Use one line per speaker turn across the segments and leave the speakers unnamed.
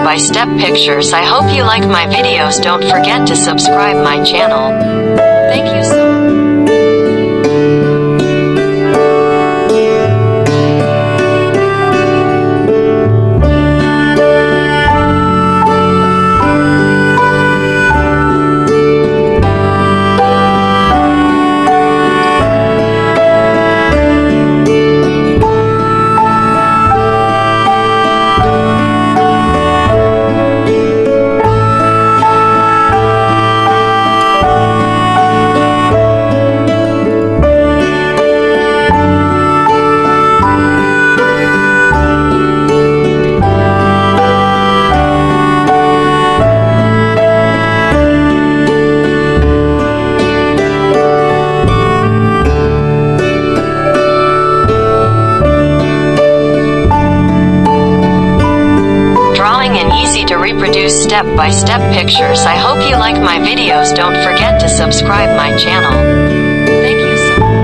step-by-step pictures. I hope you like my videos. Don't forget to subscribe my channel. Thank you so much. To reproduce step-by-step pictures. I hope you like my videos. Don't forget to subscribe my channel. Thank you so much.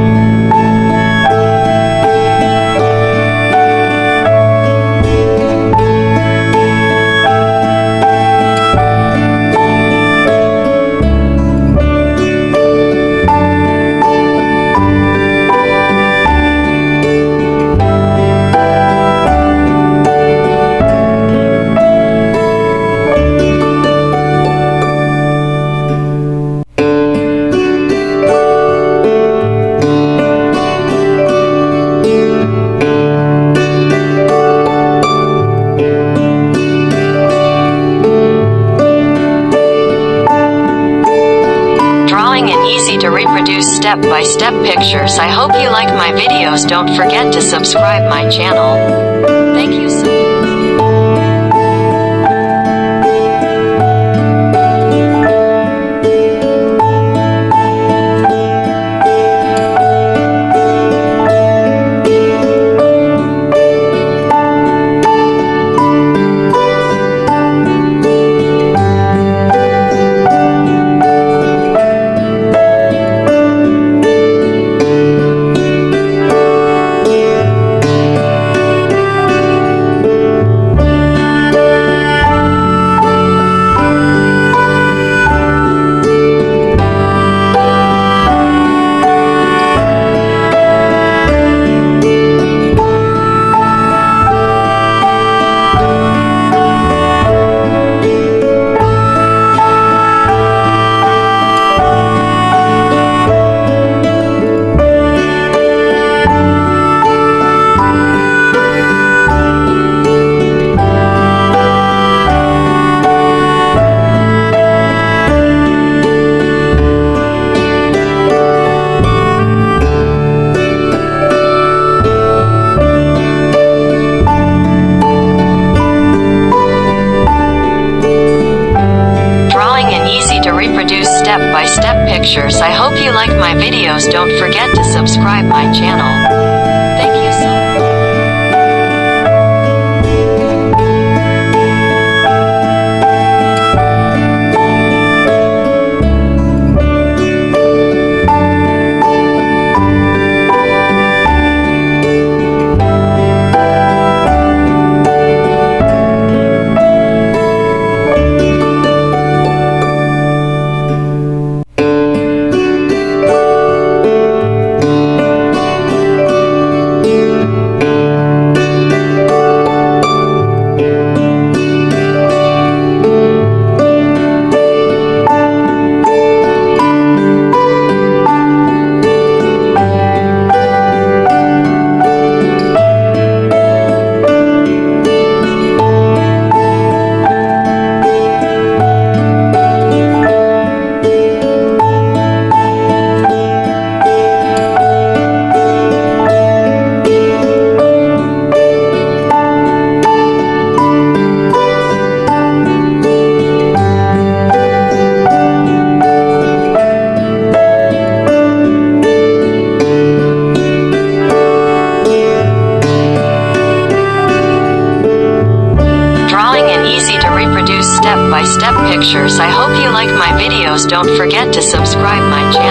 To reproduce step-by-step pictures. I hope you like my videos. Don't forget to subscribe my channel. Thank you so much. Step-by-step pictures. I hope you like my videos. Don't forget to subscribe my channel. Thank you so much. Step-by-step pictures. I hope you like my videos. Don't forget to subscribe my channel.